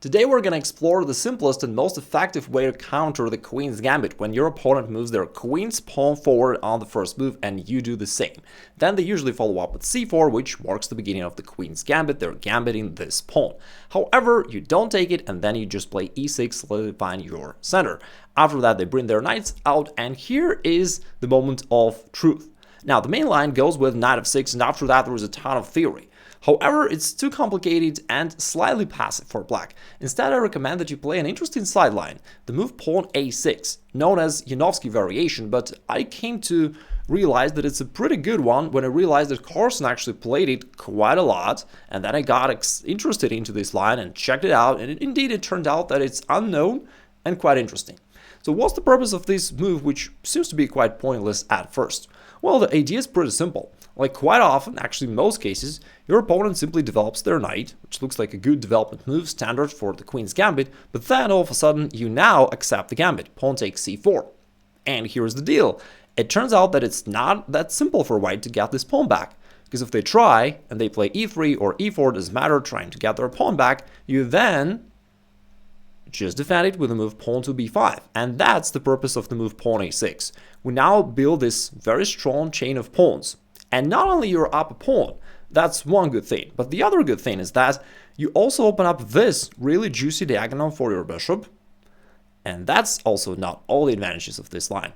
Today we're going to explore the simplest and most effective way to counter the Queen's Gambit when your opponent moves their Queen's pawn forward on the first move and you do the same. Then they usually follow up with c4, which marks the beginning of the Queen's Gambit. They're gambiting this pawn. However, you don't take it and then you just play e6, solidifying your center. After that, they bring their knights out, and here is the moment of truth. Now, the main line goes with knight f6, and after that there is a ton of theory. However, it's too complicated and slightly passive for black. Instead, I recommend that you play an interesting sideline, the move pawn a6, known as Janowski Variation, but I came to realize that it's a pretty good one when I realized that Carson actually played it quite a lot, and then I got interested into this line and checked it out, and indeed it turned out that it's unknown and quite interesting. So what's the purpose of this move, which seems to be quite pointless at first? Well, the idea is pretty simple. Like quite often, actually most cases, your opponent simply develops their knight, which looks like a good development move, standard for the Queen's Gambit, but then all of a sudden you now accept the Gambit, pawn takes c4. And here's the deal. It turns out that it's not that simple for white to get this pawn back, because if they try, and they play e3 or e4, doesn't matter, trying to get their pawn back, you then just defend it with the move pawn to b5, and that's the purpose of the move pawn a6. We now build this very strong chain of pawns. And not only you're up a pawn, that's one good thing, but the other good thing is that you also open up this really juicy diagonal for your bishop, and that's also not all the advantages of this line.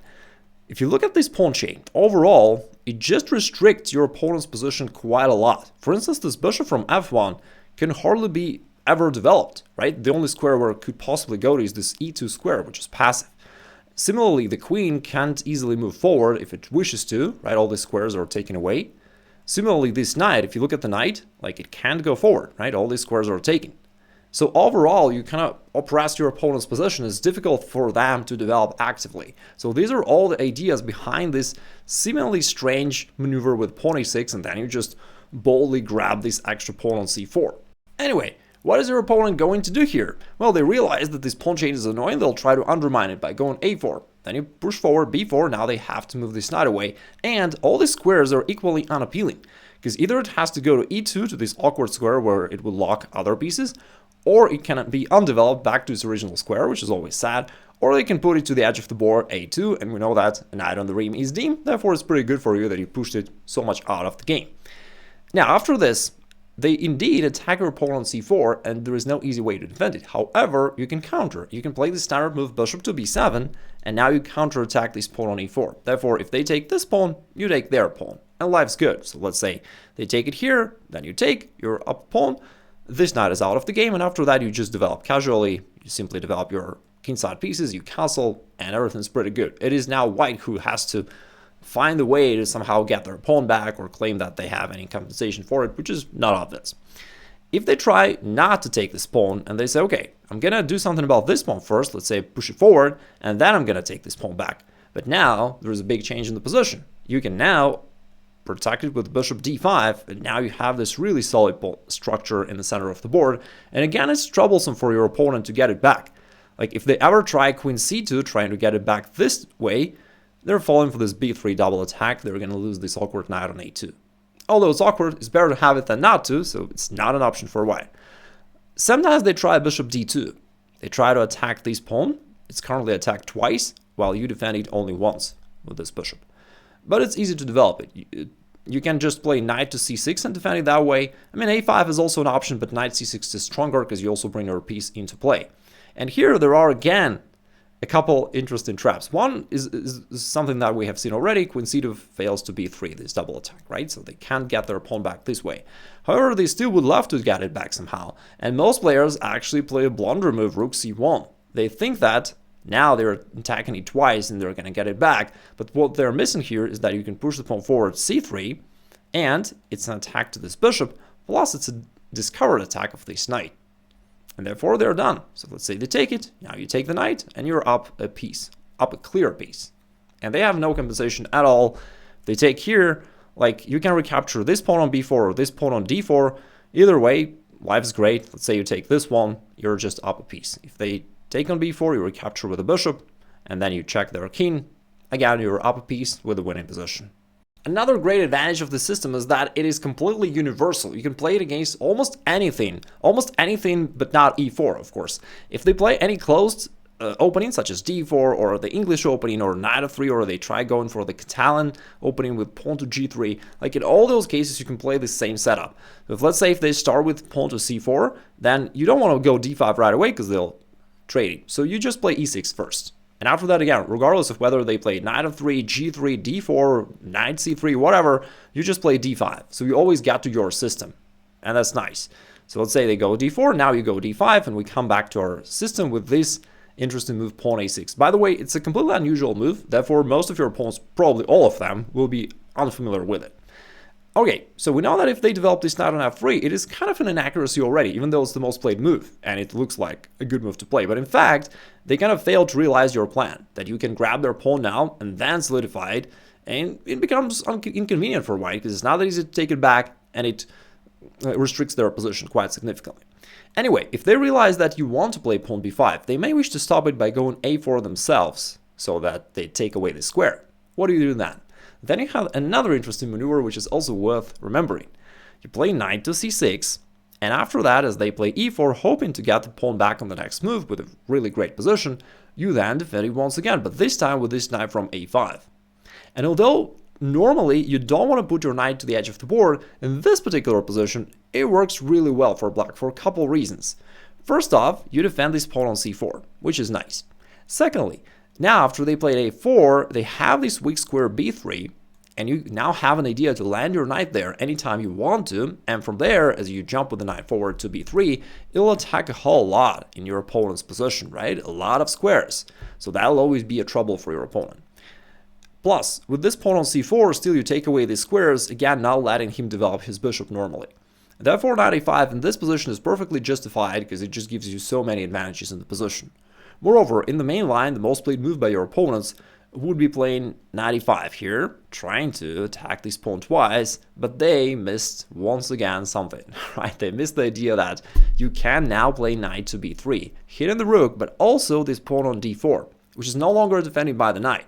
If you look at this pawn chain, overall, it just restricts your opponent's position quite a lot. For instance, this bishop from f1 can hardly be ever developed, right? The only square where it could possibly go to is this e2 square, which is passive. Similarly, the queen can't easily move forward if it wishes to, right? All these squares are taken away. Similarly, this knight, if you look at the knight, like it can't go forward, right? All these squares are taken. So overall, you kind of oppress your opponent's position. It's difficult for them to develop actively. So these are all the ideas behind this seemingly strange maneuver with pawn a6, and then you just boldly grab this extra pawn on c4. Anyway, what is your opponent going to do here? Well, they realize that this pawn chain is annoying, they'll try to undermine it by going a4. Then you push forward b4, now they have to move this knight away, and all these squares are equally unappealing, because either it has to go to e2 to this awkward square where it will lock other pieces, or it can be undeveloped back to its original square, which is always sad, or they can put it to the edge of the board, a2, and we know that a knight on the ream is deemed, therefore it's pretty good for you that you pushed it so much out of the game. Now, after this, they indeed attack your opponent on c4, and there is no easy way to defend it. However, you can counter. You can play the standard move bishop to b7, and now you counterattack this pawn on e4. Therefore, if they take this pawn, you take their pawn, and life's good. So let's say they take it here, then you take your up pawn, this knight is out of the game, and after that you just develop casually. You simply develop your kingside pieces, you castle, and everything's pretty good. It is now white who has to find a way to somehow get their pawn back or claim that they have any compensation for it, which is not obvious. If they try not to take this pawn and they say, okay, I'm gonna do something about this pawn first, let's say push it forward, and then I'm gonna take this pawn back. But now there's a big change in the position. You can now protect it with bishop d5, and now you have this really solid structure in the center of the board. And again, it's troublesome for your opponent to get it back. Like if they ever try queen c2, trying to get it back this way, they're falling for this b3 double attack. They're going to lose this awkward knight on a2. Although it's awkward, it's better to have it than not to, so it's not an option for white. Sometimes they try bishop d2. They try to attack this pawn. It's currently attacked twice, while you defend it only once with this bishop. But it's easy to develop it. You can just play knight to c6 and defend it that way. I mean, a5 is also an option, but knight c6 is stronger because you also bring your piece into play. And here there are, again, a couple interesting traps. One is something that we have seen already. Queen c2 fails to b3, this double attack, right? So they can't get their pawn back this way. However, they still would love to get it back somehow. And most players actually play a blunder move, rook c1. They think that now they're attacking it twice and they're going to get it back. But what they're missing here is that you can push the pawn forward c3, and it's an attack to this bishop, plus it's a discovered attack of this knight. And therefore they're done. So let's say they take it, now you take the knight, and you're up a piece, up a clear piece. And they have no compensation at all. They take here, like you can recapture this pawn on b4 or this pawn on d4. Either way, life's great. Let's say you take this one, you're just up a piece. If they take on b4, you recapture with a bishop, and then you check their king. Again, you're up a piece with a winning position. Another great advantage of the system is that it is completely universal. You can play it against almost anything but not e4, of course. If they play any closed opening such as d4 or the English opening or knight of 3, or they try going for the Catalan opening with pawn to g3, like in all those cases you can play the same setup. So let's say if they start with pawn to c4, then you don't want to go d5 right away because they'll trade you. So you just play e6 first. And after that, again, regardless of whether they play knight of 3, g3, d4, knight c3, whatever, you just play d5. So you always get to your system, and that's nice. So let's say they go d4, now you go d5, and we come back to our system with this interesting move, pawn a6. By the way, it's a completely unusual move, therefore most of your opponents, probably all of them, will be unfamiliar with it. Okay, so we know that if they develop this knight on f3, it is kind of an inaccuracy already, even though it's the most played move, and it looks like a good move to play. But in fact, they kind of failed to realize your plan, that you can grab their pawn now and then solidify it, and it becomes inconvenient for white, because it's not that easy to take it back, and it restricts their position quite significantly. Anyway, if they realize that you want to play pawn b5, they may wish to stop it by going a4 themselves, so that they take away the square. What do you do then? Then you have another interesting maneuver which is also worth remembering. You play knight to c6, and after that, as they play e4, hoping to get the pawn back on the next move with a really great position, you then defend it once again, but this time with this knight from a5. And although normally you don't want to put your knight to the edge of the board, in this particular position, it works really well for black for a couple reasons. First off, you defend this pawn on c4, which is nice. Secondly, now after they played a4, they have this weak square b3, and you now have an idea to land your knight there anytime you want to, and from there, as you jump with the knight forward to b3, it'll attack a whole lot in your opponent's position, right? A lot of squares. So that'll always be a trouble for your opponent. Plus, with this pawn on c4, still you take away these squares, again not letting him develop his bishop normally. Therefore, knight a5 in this position is perfectly justified because it just gives you so many advantages in the position. Moreover, in the main line, the most played move by your opponents would be playing knight e5 here, trying to attack this pawn twice, but they missed once again something, right? They missed the idea that you can now play knight to b3, hitting the rook, but also this pawn on d4, which is no longer defended by the knight.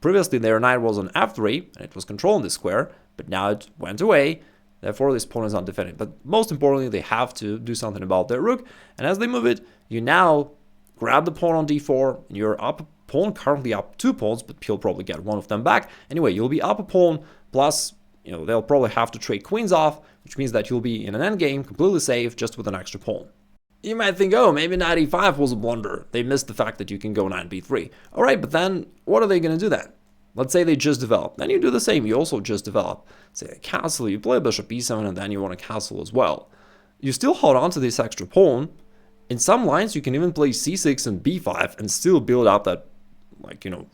Previously, their knight was on f3, and it was controlling the square, but now it went away, therefore this pawn is not defended. But most importantly, they have to do something about their rook, and as they move it, you now grab the pawn on d4, and you're up a pawn, currently up 2 pawns, but he'll probably get one of them back. Anyway, you'll be up a pawn, plus, they'll probably have to trade queens off, which means that you'll be in an endgame, completely safe, just with an extra pawn. You might think, oh, maybe knight e5 was a blunder. They missed the fact that you can go knight b3. All right, but then what are they going to do then? Let's say they just develop. Then you do the same. You also just develop. Say a castle, you play bishop e7, and then you want a castle as well. You still hold on to this extra pawn. In some lines, you can even play c6 and b5 and still build up that,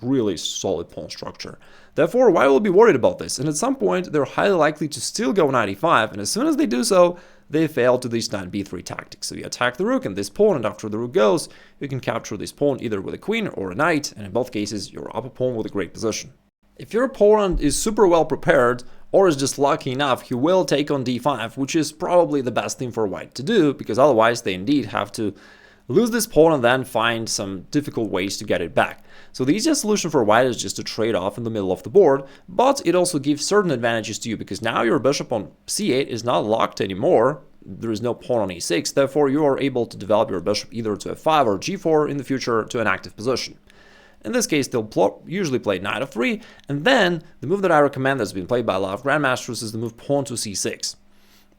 really solid pawn structure. Therefore, why will be worried about this? And at some point, they're highly likely to still go knight e5, and as soon as they do so, they fail to this knight b3 tactic. So you attack the rook and this pawn, and after the rook goes, you can capture this pawn either with a queen or a knight, and in both cases, you're up a pawn with a great position. If your opponent is super well prepared, or is just lucky enough, he will take on d5, which is probably the best thing for white to do, because otherwise they indeed have to lose this pawn and then find some difficult ways to get it back. So the easiest solution for white is just to trade off in the middle of the board, but it also gives certain advantages to you, because now your bishop on c8 is not locked anymore. There is no pawn on e6, therefore you are able to develop your bishop either to f5 or g4 in the future to an active position. In this case, they'll usually play knight of 3, and then the move that I recommend that's been played by a lot of grandmasters is the move pawn to c6.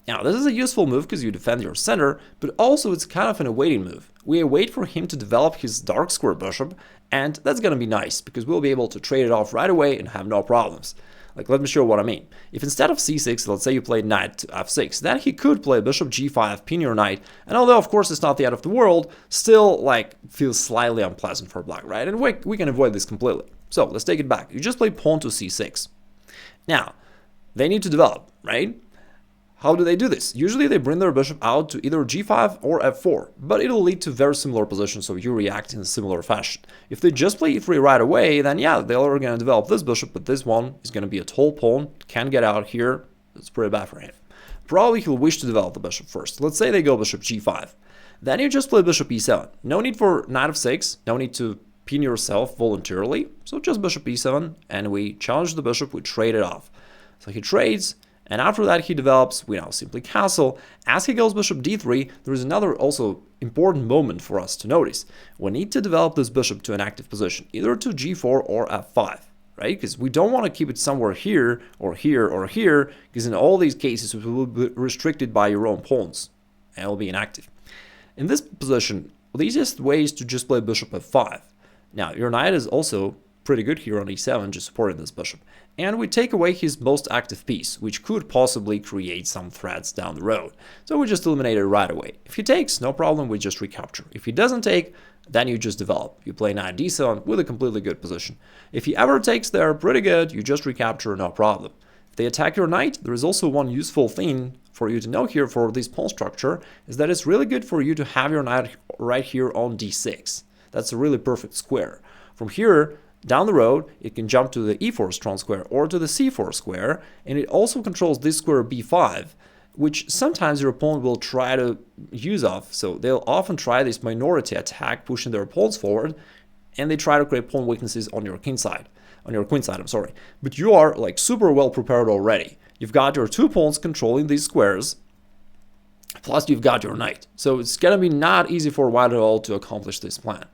Now, this is a useful move because you defend your center, but also it's kind of an awaiting move. We await for him to develop his dark square bishop, and that's going to be nice because we'll be able to trade it off right away and have no problems. Let me show what I mean. If instead of c6, let's say you played knight to f6, then he could play bishop g5, pin your knight, and although of course it's not the end of the world, still feels slightly unpleasant for black, right? And we can avoid this completely. So let's take it back. You just play pawn to c6. Now, they need to develop, right? How do they do this? Usually they bring their bishop out to either g5 or f4, but it'll lead to very similar positions, so you react in a similar fashion. If they just play e3 right away, then yeah, they're going to develop this bishop, but this one is going to be a tall pawn, can't get out here, it's pretty bad for him. Probably he'll wish to develop the bishop first. Let's say they go bishop g5. Then you just play bishop e7. No need for knight of 6, no need to pin yourself voluntarily, so just bishop e7, and we challenge the bishop, we trade it off. So he trades, and after that he develops, we now simply castle. As he goes bishop d3, there is another also important moment for us to notice. We need to develop this bishop to an active position, either to g4 or f5. Right? Because we don't want to keep it somewhere here or here or here, because in all these cases it will be restricted by your own pawns and it will be inactive. In this position, the easiest way is to just play bishop f5. Now, your knight is also pretty good here on e7, just supporting this bishop. And we take away his most active piece, which could possibly create some threats down the road. So we just eliminate it right away. If he takes, no problem, we just recapture. If he doesn't take, then you just develop. You play knight d7 with a completely good position. If he ever takes there, pretty good, you just recapture, no problem. If they attack your knight, there is also one useful thing for you to know here for this pawn structure, is that it's really good for you to have your knight right here on d6. That's a really perfect square. From here, down the road, it can jump to the e4 strong square or to the c4 square, and it also controls this square b5, which sometimes your opponent will try to use off. So they'll often try this minority attack, pushing their pawns forward, and they try to create pawn weaknesses on your king side. On your queen side, I'm sorry. But you are like super well prepared already. You've got your two pawns controlling these squares, plus you've got your knight. So it's gonna be not easy for white at all to accomplish this plan.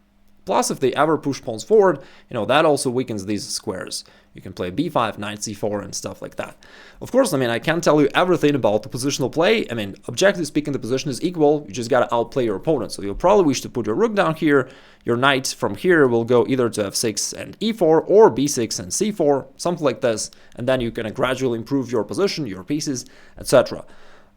Plus, if they ever push pawns forward, that also weakens these squares. You can play b5, knight c4, and stuff like that. Of course, I can't tell you everything about the positional play. Objectively speaking, the position is equal. You just gotta outplay your opponent. So you'll probably wish to put your rook down here. Your knight from here will go either to f6 and e4, or b6 and c4, something like this. And then you can gradually improve your position, your pieces, etc.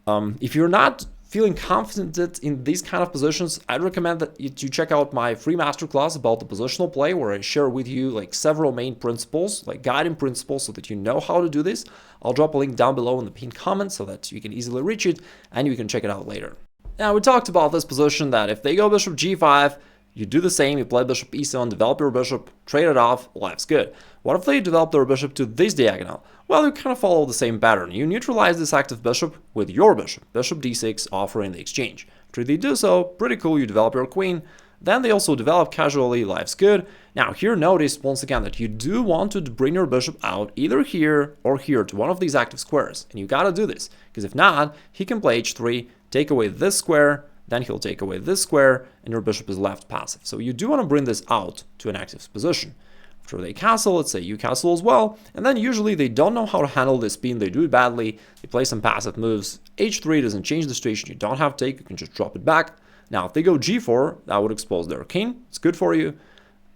If you're not feeling confident in these kind of positions, I'd recommend that you check out my free masterclass about the positional play, where I share with you like several main principles, like guiding principles, so that you know how to do this. I'll drop a link down below in the pinned comment so that you can easily reach it and you can check it out later. Now, we talked about this position that if they go bishop g5, you do the same, you play bishop e7, develop your bishop, trade it off, life's good. What if they develop their bishop to this diagonal? Well, you kind of follow the same pattern. You neutralize this active bishop with your bishop, bishop d6, offering the exchange. After they do so, pretty cool, you develop your queen. Then they also develop casually, life's good. Now here notice once again that you do want to bring your bishop out either here or here to one of these active squares. And you gotta do this, because if not, he can play h3, take away this square, then he'll take away this square, and your bishop is left passive. So you do want to bring this out to an active position. After they castle, let's say you castle as well, and then usually they don't know how to handle this spin, they do it badly, they play some passive moves. h3 doesn't change the situation, you don't have to take, you can just drop it back. Now if they go g4, that would expose their king, it's good for you.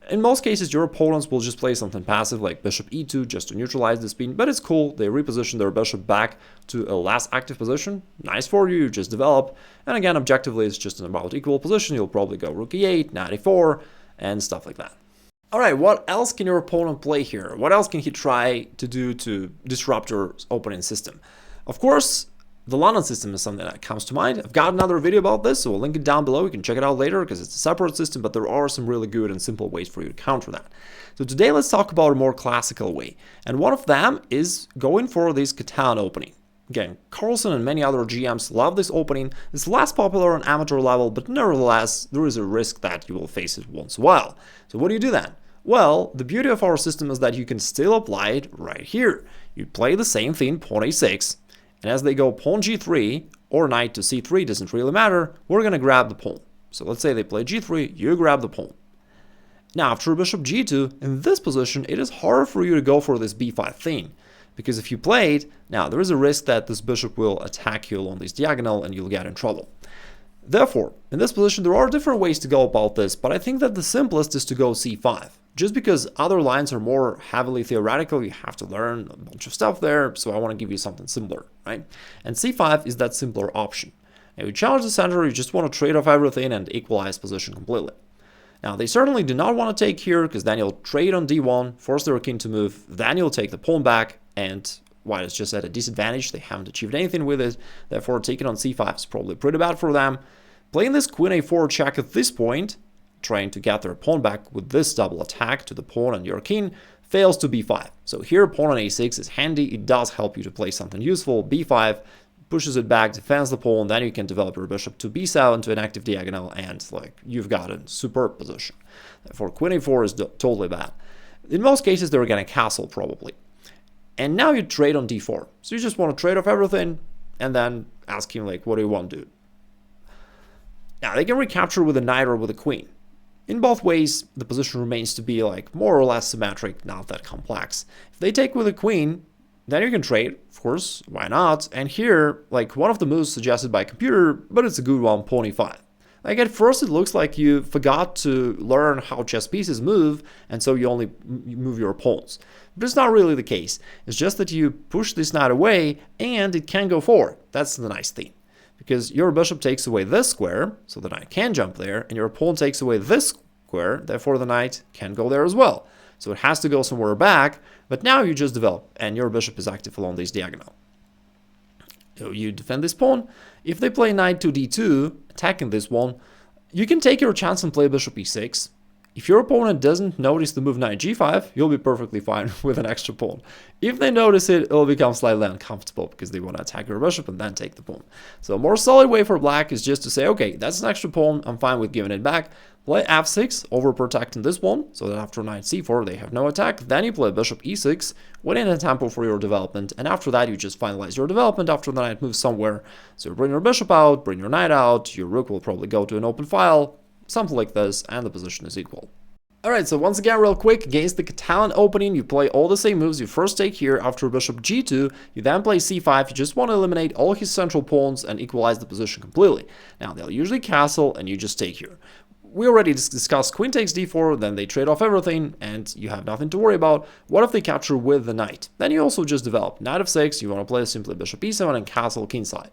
In most cases, your opponents will just play something passive like bishop e2 just to neutralize the spin, but it's cool. They reposition their bishop back to a less active position. Nice for you, you just develop. And again, objectively, it's just an about equal position. You'll probably go rook e8, knight e4, and stuff like that. All right, what else can your opponent play here? What else can he try to do to disrupt your opening system? Of course, the London system is something that comes to mind. I've got another video about this, so I'll link it down below. You can check it out later because it's a separate system, but there are some really good and simple ways for you to counter that. So today, let's talk about a more classical way. And one of them is going for this Catalan Opening. Again, Carlsen and many other GMs love this opening. It's less popular on amateur level, but nevertheless, there is a risk that you will face it once in a while. So what do you do then? Well, the beauty of our system is that you can still apply it right here. You play the same thing, pawn a6, and as they go pawn g3 or knight to c3, doesn't really matter, we're going to grab the pawn. So let's say they play g3, you grab the pawn. Now after bishop g2, in this position, it is harder for you to go for this b5 thing. Because if you play it, now there is a risk that this bishop will attack you along this diagonal and you'll get in trouble. Therefore, in this position, there are different ways to go about this, but I think that the simplest is to go c5. Just because other lines are more heavily theoretical, you have to learn a bunch of stuff there, so I want to give you something similar, right? And c5 is that simpler option. If you challenge the center, you just want to trade off everything and equalize position completely. Now, they certainly do not want to take here, because then you'll trade on d1, force their king to move, then you'll take the pawn back, and while it's just at a disadvantage, they haven't achieved anything with it, therefore taking on c5 is probably pretty bad for them. Playing this queen a4 check at this point, trying to get their pawn back with this double attack to the pawn and your king, fails to b5. So here pawn on a6 is handy, it does help you to play something useful. b5 pushes it back, defends the pawn, then you can develop your bishop to b7 to an active diagonal, and you've got a superb position. Therefore queen a4 is totally bad. In most cases they're gonna castle probably. And now you trade on d4. So you just want to trade off everything and then ask him, like, what do you want, dude? Now, they can recapture with a knight or with a queen. In both ways, the position remains to be like more or less symmetric, not that complex. If they take with a queen, then you can trade, of course, why not? And here, like one of the moves suggested by computer, but it's a good one, pawn e5. Like at first it looks like you forgot to learn how chess pieces move, and so you only move your pawns. But it's not really the case. It's just that you push this knight away and it can go forward. That's the nice thing. Because your bishop takes away this square, so the knight can jump there, and your pawn takes away this square, therefore the knight can go there as well. So it has to go somewhere back, but now you just develop, and your bishop is active along this diagonal. So you defend this pawn. If they play knight to d2, attacking this one, you can take your chance and play bishop e6. If your opponent doesn't notice the move knight g5, you'll be perfectly fine with an extra pawn. If they notice it, it'll become slightly uncomfortable because they want to attack your bishop and then take the pawn. So a more solid way for black is just to say, okay, that's an extra pawn, I'm fine with giving it back. Play f6, overprotecting this one, so that after knight c4 they have no attack. Then you play bishop e6, winning a tempo for your development, and after that you just finalize your development after the knight moves somewhere. So you bring your bishop out, bring your knight out, your rook will probably go to an open file, something like this, and the position is equal. Alright, so once again, real quick, against the Catalan Opening, you play all the same moves. You first take here after bishop g2, you then play c5, you just want to eliminate all his central pawns and equalize the position completely. Now, they'll usually castle, and you just take here. We already discussed queen takes d4, then they trade off everything, and you have nothing to worry about. What if they capture with the knight? Then you also just develop knight f6, you want to play simply bishop e7 and castle kingside.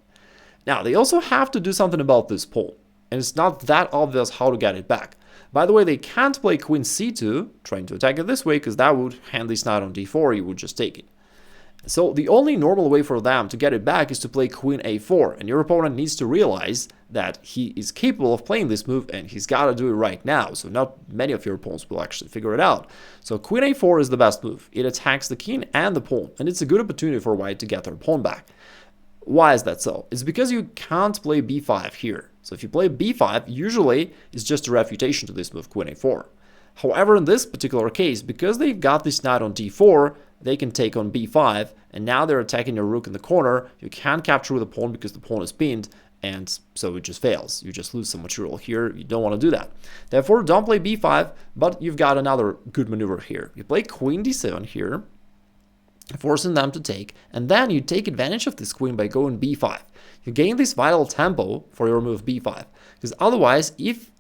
Now, they also have to do something about this pawn, and it's not that obvious how to get it back. By the way, they can't play queen c2, trying to attack it this way, because that would hand this knight on d4, you would just take it. So the only normal way for them to get it back is to play queen a4, and your opponent needs to realize that he is capable of playing this move, and he's got to do it right now, so not many of your opponents will actually figure it out. So queen a4 is the best move. It attacks the king and the pawn, and it's a good opportunity for white to get their pawn back. Why is that so? It's because you can't play b5 here. So if you play b5, usually it's just a refutation to this move, queen a4. However, in this particular case, because they've got this knight on d4, they can take on b5, and now they're attacking your rook in the corner. You can't capture with the pawn because the pawn is pinned, and so it just fails. You just lose some material here. You don't want to do that. Therefore, don't play b5, but you've got another good maneuver here. You play queen d7 here, forcing them to take, and then you take advantage of this queen by going b5. You gain this vital tempo for your move b5, because otherwise, if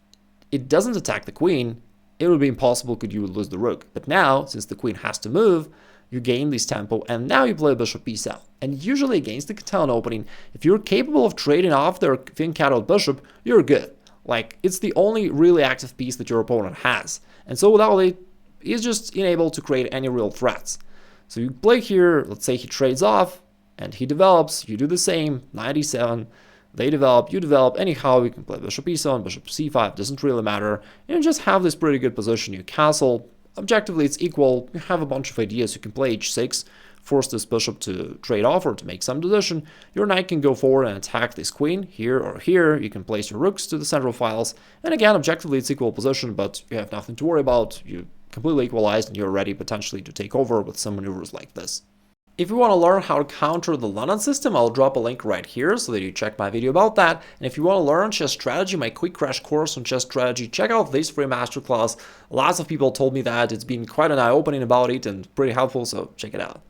it doesn't attack the queen, it would be impossible because you would lose the rook. But now, since the queen has to move, you gain this tempo, and now you play bishop e7. And usually against the Catalan Opening, if you're capable of trading off their thin-cattled bishop, you're good. Like, it's the only really active piece that your opponent has. And so without it, he's just unable to create any real threats. So you play here, let's say he trades off, and he develops, you do the same, knight e7, they develop, you develop, anyhow you can play bishop e7, bishop c5, doesn't really matter, and you just have this pretty good position. You castle, objectively it's equal, you have a bunch of ideas, you can play h6, force this bishop to trade off or to make some decision, your knight can go forward and attack this queen, here or here, you can place your rooks to the central files, and again, objectively it's equal position, but you have nothing to worry about, you completely equalized and you're ready potentially to take over with some maneuvers like this. If you want to learn how to counter the London system, I'll drop a link right here so that you check my video about that. And if you want to learn chess strategy, my quick crash course on chess strategy, check out this free masterclass. Lots of people told me that it's been quite an eye-opening about it and pretty helpful, so check it out.